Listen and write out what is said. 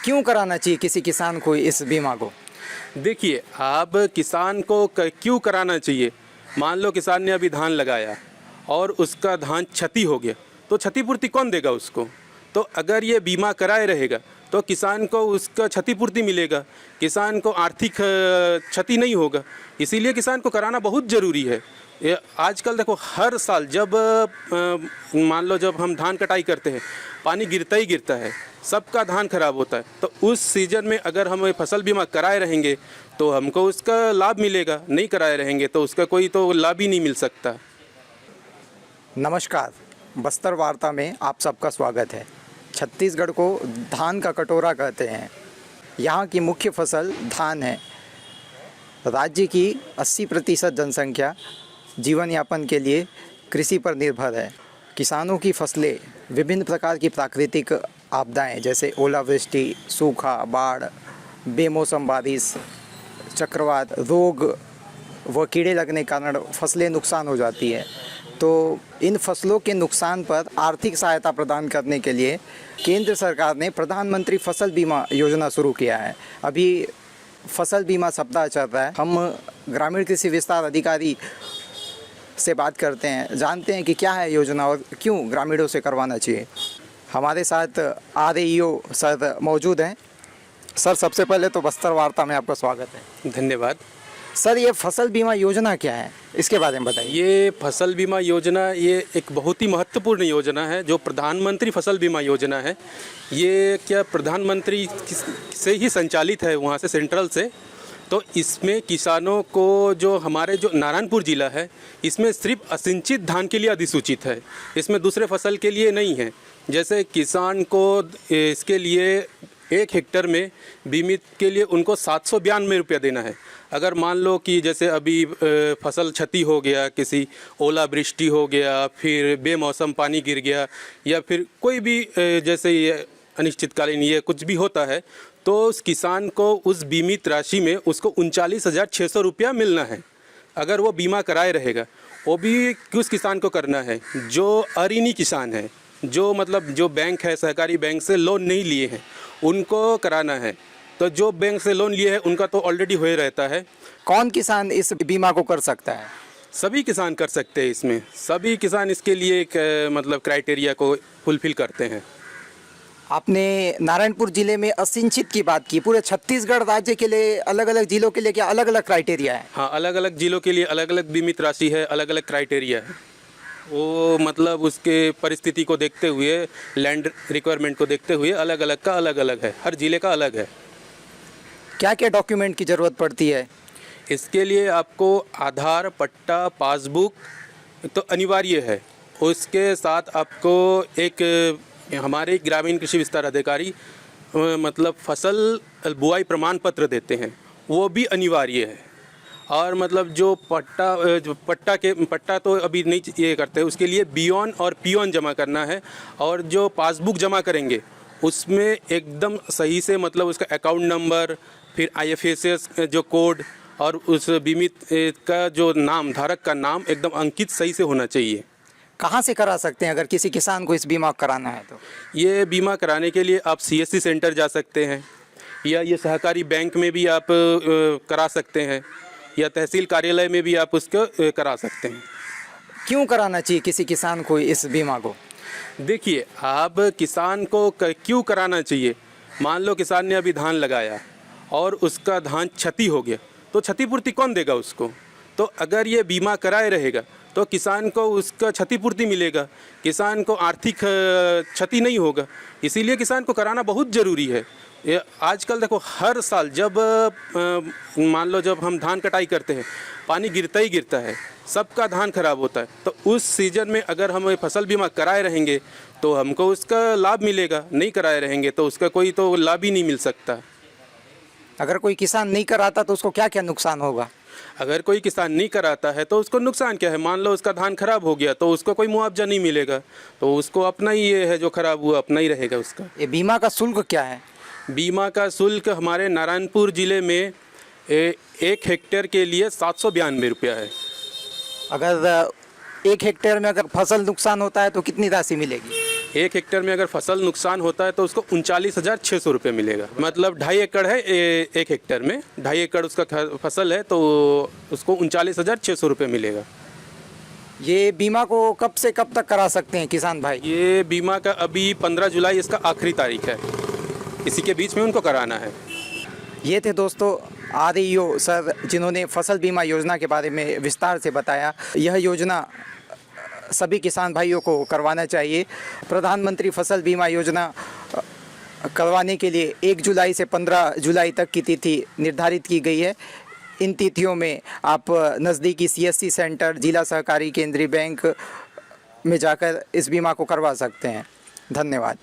क्यों कराना चाहिए किसी किसान को इस बीमा को? देखिए, आप किसान को क्यों कराना चाहिए। मान लो किसान ने अभी धान लगाया और उसका धान क्षति हो गया, तो क्षतिपूर्ति कौन देगा उसको? तो अगर ये बीमा कराए रहेगा तो किसान को उसका क्षतिपूर्ति मिलेगा, किसान को आर्थिक क्षति नहीं होगा। इसीलिए किसान को कराना बहुत ज़रूरी है। ये आजकल देखो, हर साल जब मान लो जब हम धान कटाई करते हैं, पानी गिरता ही गिरता है, सबका धान खराब होता है। तो उस सीज़न में अगर हम फसल बीमा कराए रहेंगे तो हमको उसका लाभ मिलेगा, नहीं कराए रहेंगे तो उसका कोई तो लाभ ही नहीं मिल सकता। नमस्कार, बस्तर वार्ता में आप सबका स्वागत है। छत्तीसगढ़ को धान का कटोरा कहते हैं। यहाँ की मुख्य फसल धान है। राज्य की 80% जनसंख्या जीवन यापन के लिए कृषि पर निर्भर है। किसानों की फसलें विभिन्न प्रकार की प्राकृतिक आपदाएं जैसे ओलावृष्टि, सूखा, बाढ़, बेमौसम बारिश, चक्रवात, रोग व कीड़े लगने के कारण फसलें नुकसान हो जाती है। तो इन फसलों के नुकसान पर आर्थिक सहायता प्रदान करने के लिए केंद्र सरकार ने प्रधानमंत्री फसल बीमा योजना शुरू किया है। अभी फसल बीमा सप्ताह चल रहा है। हम ग्रामीण कृषि विस्तार अधिकारी से बात करते हैं, जानते हैं कि क्या है योजना और क्यों ग्रामीणों से करवाना चाहिए। हमारे साथ RAEO सर मौजूद हैं। सर, सबसे पहले तो बस्तर वार्ता में आपका स्वागत है। धन्यवाद। सर, ये फसल बीमा योजना क्या है, इसके बारे में बताइए। ये फसल बीमा योजना ये एक बहुत ही महत्वपूर्ण योजना है जो प्रधानमंत्री फसल बीमा योजना है। ये क्या प्रधानमंत्री से ही संचालित है, वहाँ से सेंट्रल से। तो इसमें किसानों को जो हमारे जो नारायणपुर ज़िला है, इसमें सिर्फ असिंचित धान के लिए अधिसूचित है, इसमें दूसरे फसल के लिए नहीं है। जैसे किसान को इसके लिए 1 हेक्टर में बीमित के लिए उनको 792 रुपया देना है। अगर मान लो कि जैसे अभी फसल क्षति हो गया, किसी ओलावृष्टि हो गया, फिर बेमौसम पानी गिर गया, या फिर कोई भी जैसे ये अनिश्चितकालीन ये कुछ भी होता है, तो उस किसान को उस बीमित राशि में उसको 39,600 रुपया मिलना है। अगर वो बीमा कराए रहेगा, वो भी किस किसान को करना है? जो अऋणी किसान है, जो मतलब जो बैंक है, सहकारी बैंक से लोन नहीं लिए हैं, उनको कराना है। तो जो बैंक से लोन लिए हैं उनका तो ऑलरेडी हो रहता है। कौन किसान इस बीमा को कर सकता है? सभी किसान कर सकते हैं इसमें। सभी किसान इसके लिए एक मतलब क्राइटेरिया को फुलफिल करते हैं। आपने नारायणपुर जिले में असिंचित की बात की, पूरे छत्तीसगढ़ राज्य के लिए अलग अलग जिलों के लिए क्या अलग अलग क्राइटेरिया है? हाँ, अलग अलग जिलों के लिए अलग अलग बीमित राशि है, अलग अलग क्राइटेरिया है। वो मतलब उसके परिस्थिति को देखते हुए, लैंड रिक्वायरमेंट को देखते हुए अलग अलग का अलग अलग है, हर जिले का अलग है। क्या क्या डॉक्यूमेंट की ज़रूरत पड़ती है? इसके लिए आपको आधार, पट्टा, पासबुक तो अनिवार्य है। उसके साथ आपको एक हमारे ग्रामीण कृषि विस्तार अधिकारी मतलब फसल बुआई प्रमाण पत्र देते हैं, वो भी अनिवार्य है। और मतलब जो पट्टा तो अभी नहीं ये करते, उसके लिए बियॉन और पियोन जमा करना है। और जो पासबुक जमा करेंगे उसमें एकदम सही से मतलब उसका अकाउंट नंबर, फिर IFSC जो कोड और उस बीमित का जो नाम, धारक का नाम एकदम अंकित सही से होना चाहिए। कहाँ से करा सकते हैं अगर किसी किसान को इस बीमा कराना है तो? ये बीमा कराने के लिए आप CSC सेंटर जा सकते हैं, या ये सहकारी बैंक में भी आप करा सकते हैं, या तहसील कार्यालय में भी आप उसको करा सकते हैं। क्यों कराना चाहिए किसी किसान को इस बीमा को? देखिए, आप किसान को क्यों कराना चाहिए। मान लो किसान ने अभी धान लगाया और उसका धान क्षति हो गया, तो क्षतिपूर्ति कौन देगा उसको? तो अगर ये बीमा कराए रहेगा तो किसान को उसका क्षतिपूर्ति मिलेगा, किसान को आर्थिक क्षति नहीं होगा। इसीलिए किसान को कराना बहुत ज़रूरी है। ये आजकल देखो, हर साल जब मान लो जब हम धान कटाई करते हैं, पानी गिरता ही गिरता है, सबका धान खराब होता है। तो उस सीज़न में अगर हम फसल बीमा कराए रहेंगे तो हमको उसका लाभ मिलेगा, नहीं कराए रहेंगे तो उसका कोई तो लाभ ही नहीं मिल सकता। अगर कोई किसान नहीं कराता तो उसको क्या क्या नुकसान होगा? अगर कोई किसान नहीं कराता है तो उसको नुकसान क्या है? मान लो उसका धान खराब हो गया तो उसको कोई मुआवजा नहीं मिलेगा, तो उसको अपना ही ये है जो खराब हुआ अपना ही रहेगा उसका। ये बीमा का शुल्क क्या है? बीमा का शुल्क हमारे नारायणपुर ज़िले में 1 हेक्टेयर के लिए 792 रुपया है। अगर 1 हेक्टेयर में अगर फसल नुकसान होता है तो कितनी राशि मिलेगी? 1 हेक्टेयर में अगर फसल नुकसान होता है तो उसको 39,600 रुपये मिलेगा। मतलब 2.5 एकड़ है 1 हेक्टेयर में, 2.5 एकड़ उसका फसल है तो उसको 39,600 रुपये मिलेगा। ये बीमा को कब से कब तक करा सकते हैं किसान भाई? ये बीमा का अभी 15 जुलाई इसका आखिरी तारीख है, इसी के बीच में उनको कराना है। ये थे दोस्तों REO सर, जिन्होंने फसल बीमा योजना के बारे में विस्तार से बताया। यह योजना सभी किसान भाइयों को करवाना चाहिए। प्रधानमंत्री फसल बीमा योजना करवाने के लिए 1 जुलाई से 15 जुलाई तक की तिथि निर्धारित की गई है। इन तिथियों में आप नज़दीकी CSC सेंटर, जिला सहकारी केंद्रीय बैंक में जाकर इस बीमा को करवा सकते हैं। धन्यवाद।